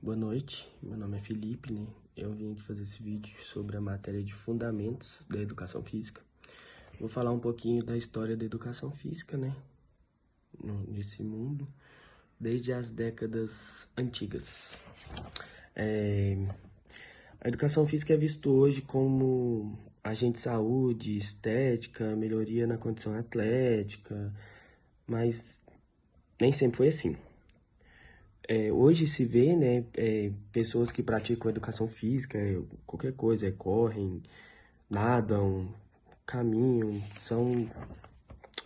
Boa noite, meu nome é Felipe, né? Eu vim aqui fazer esse vídeo sobre a matéria de fundamentos da educação física. Vou falar um pouquinho da história da educação física, né? Nesse mundo, desde as décadas antigas. A educação física é vista hoje como agente de saúde, estética, melhoria na condição atlética, mas nem sempre foi assim. Hoje se vê, né, pessoas que praticam educação física, qualquer coisa, correm, nadam, caminham,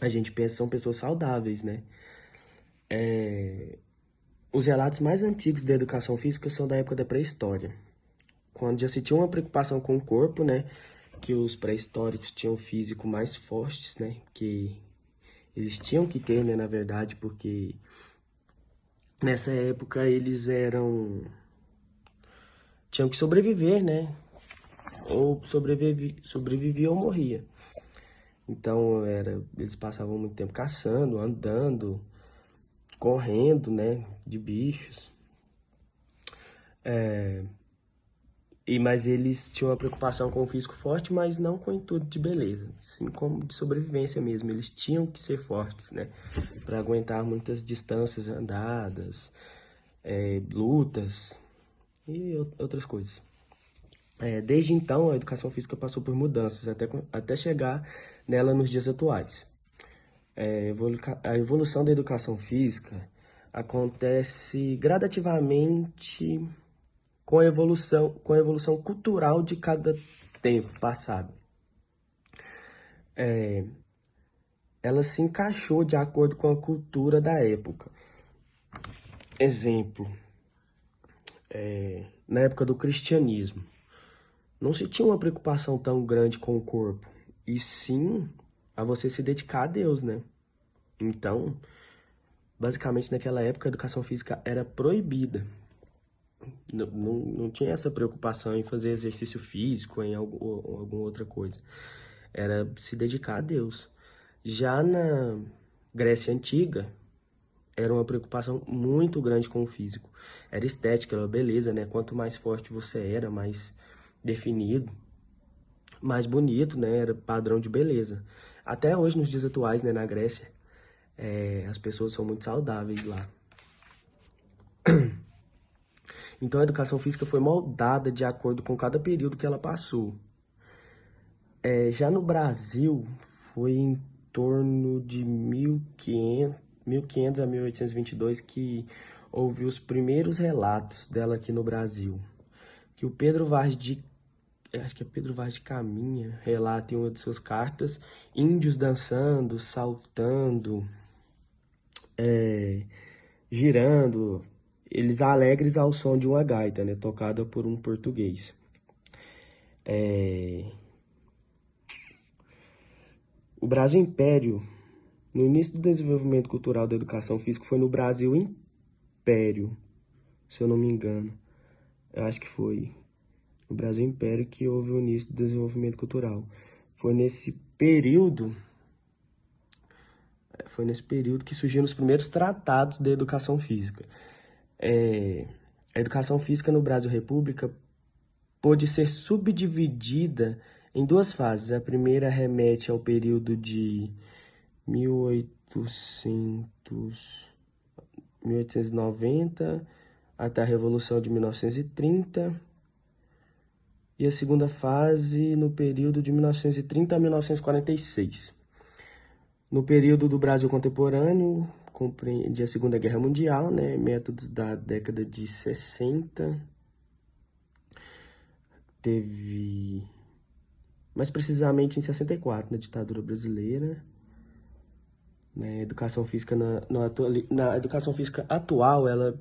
a gente pensa, são pessoas saudáveis, né? Os relatos mais antigos da educação física são da época da pré-história, quando já se tinha uma preocupação com o corpo, né, que os pré-históricos tinham um físico mais fortes, né, que eles tinham que ter, né, na verdade, porque nessa época eles tinham que sobreviver, né? Ou sobrevivia ou morria. Então eles passavam muito tempo caçando, andando, correndo, né? De bichos. Mas eles tinham uma preocupação com o físico forte, mas não com o intuito de beleza, assim como de sobrevivência mesmo. Eles tinham que ser fortes, né? Para aguentar muitas distâncias andadas, lutas e outras coisas. Desde então, a educação física passou por mudanças até chegar nela nos dias atuais. A evolução da educação física acontece gradativamente com a evolução cultural de cada tempo passado. Ela se encaixou de acordo com a cultura da época. Exemplo, na época do cristianismo, não se tinha uma preocupação tão grande com o corpo, e sim a você se dedicar a Deus, né? Então, basicamente naquela época a educação física era proibida. Não tinha essa preocupação em fazer exercício físico, em alguma outra coisa. Era se dedicar a Deus. Já na Grécia Antiga, era uma preocupação muito grande com o físico. Era estética, era beleza, né? Quanto mais forte você era, mais definido, mais bonito, né? Era padrão de beleza. Até hoje, nos dias atuais, né, na Grécia, as pessoas são muito saudáveis lá. Então, a educação física foi moldada de acordo com cada período que ela passou. Já no Brasil, foi em torno de 1500 a 1822 que houve os primeiros relatos dela aqui no Brasil. Que o Pedro Vaz de acho que é Pedro Vaz de Caminha, relata em uma de suas cartas índios dançando, saltando, girando, eles alegres ao som de uma gaita, né, tocada por um português. O Brasil Império, no início do desenvolvimento cultural da educação física, foi no Brasil Império, se eu não me engano. Eu acho que foi no Brasil Império que houve o início do desenvolvimento cultural. Foi nesse período que surgiram os primeiros tratados da educação física. A educação física no Brasil República pôde ser subdividida em duas fases. A primeira remete ao período de 1890 até a Revolução de 1930. E a segunda fase no período de 1930 a 1946. No período do Brasil contemporâneo, compreende a Segunda Guerra Mundial, né, métodos da década de 60. Teve, mais precisamente em 64, na ditadura brasileira. Né, educação física na educação física atual, ela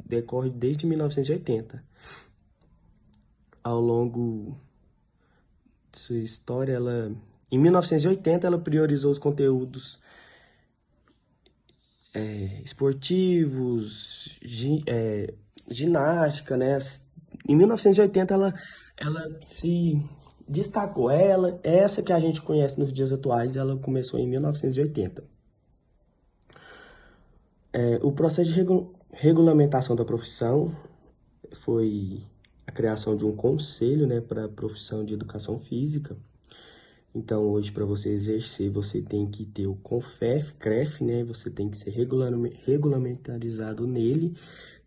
decorre desde 1980. Ao longo de sua história, em 1980, ela priorizou os conteúdos esportivos, ginástica, né? Em 1980, ela se destacou. Essa que a gente conhece nos dias atuais, ela começou em 1980. O processo Regulamentação da profissão foi a criação de um conselho, né, para a profissão de educação física. Então, hoje, para você exercer, você tem que ter o CONFEF, CREF, né? Você tem que ser regulamentarizado nele.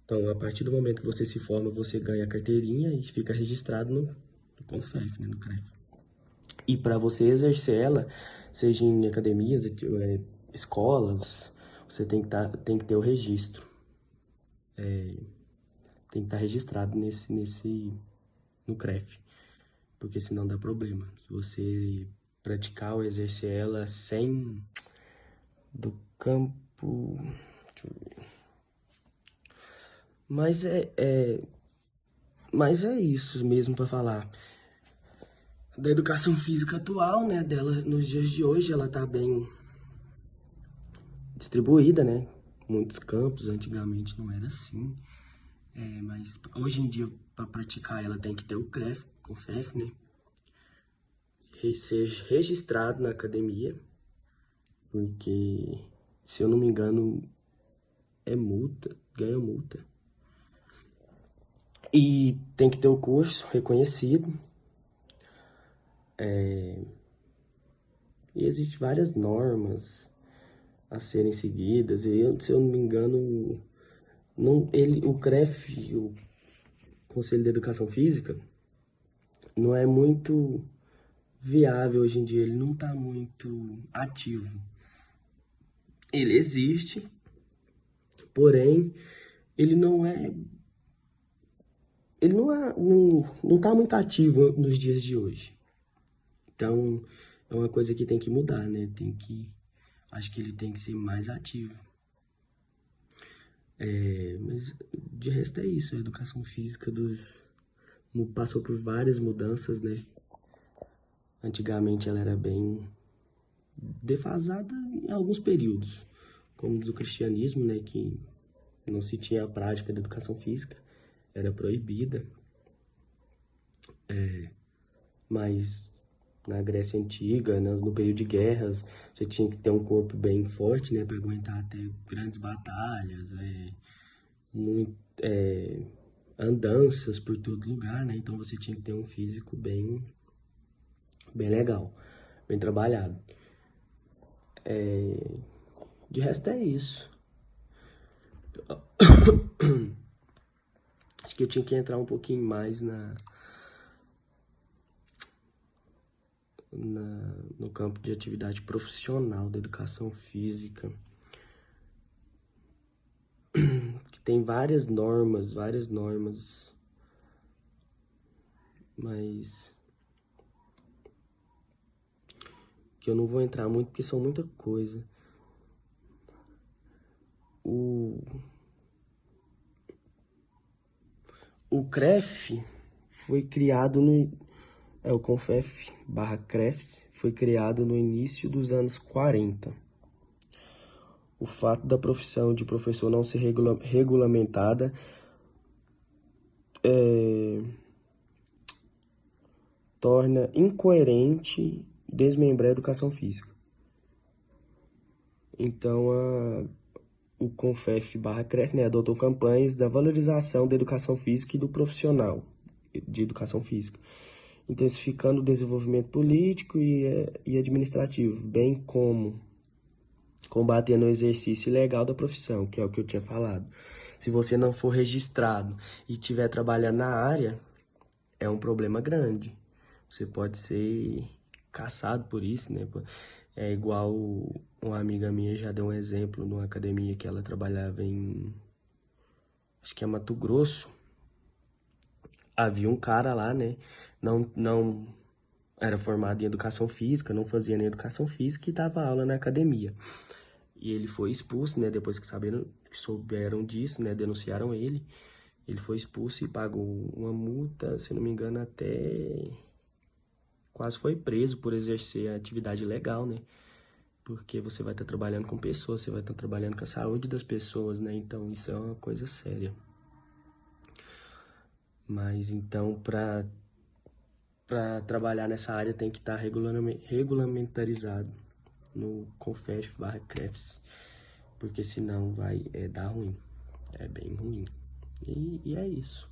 Então, a partir do momento que você se forma, você ganha a carteirinha e fica registrado no CONFEF, né, no CREF. E para você exercer ela, seja em academias, escolas, você tem que ter o registro. Tem que estar registrado no CREF, porque senão dá problema. Se você praticar ou exercer ela sem do campo... Deixa eu ver. Mas é isso mesmo para falar. Da educação física atual, né, dela nos dias de hoje, ela tá bem distribuída, né? Muitos campos, antigamente não era assim. Mas hoje em dia, para praticar, ela tem que ter o CREF, CONFEF, né? Ser registrado na academia, porque, se eu não me engano, é multa, ganha multa. E tem que ter o curso reconhecido. E existem várias normas a serem seguidas. E eu, se eu não me engano, o CREF, o Conselho de Educação Física, não é muito viável hoje em dia. Ele não está muito ativo. Ele existe, porém, ele não é... Ele não tá muito ativo nos dias de hoje. Então, é uma coisa que tem que mudar, né? Acho que ele tem que ser mais ativo. Mas de resto é isso. A educação física passou por várias mudanças, né? Antigamente ela era bem defasada em alguns períodos, como do cristianismo, né? Que não se tinha a prática da educação física, era proibida. Mas na Grécia Antiga, no período de guerras, você tinha que ter um corpo bem forte, né, para aguentar até grandes batalhas, andanças por todo lugar, né? Então você tinha que ter um físico bem legal, bem trabalhado. De resto é isso. Acho que eu tinha que entrar um pouquinho mais no campo de atividade profissional da educação física, que tem várias normas, mas que eu não vou entrar muito porque são muita coisa. O CREF foi criado o CONFEF/CREFS foi criado no início dos anos 40. O fato da profissão de professor não ser regulamentada torna incoerente desmembrar a educação física. Então, o CONFEF/CREF, né, adotou campanhas da valorização da educação física e do profissional de educação física, intensificando o desenvolvimento político e administrativo, bem como combatendo o exercício ilegal da profissão, que é o que eu tinha falado. Se você não for registrado e estiver trabalhando na área, é um problema grande. Você pode ser caçado por isso, né? É igual uma amiga minha já deu um exemplo numa academia que ela trabalhava acho que é Mato Grosso. Havia um cara lá, né? Não era formado em educação física, não fazia nem educação física e dava aula na academia. E ele foi expulso, né? Depois que souberam disso, né? Denunciaram ele. Ele foi expulso e pagou uma multa, se não me engano, até quase foi preso por exercer a atividade legal, né? Porque você vai estar trabalhando com pessoas, você vai estar trabalhando com a saúde das pessoas, né? Então, isso é uma coisa séria. Mas, então, para trabalhar nessa área tem que estar regulamentarizado no CONFEF/CREFS, porque senão vai dar ruim. É bem ruim. E é isso.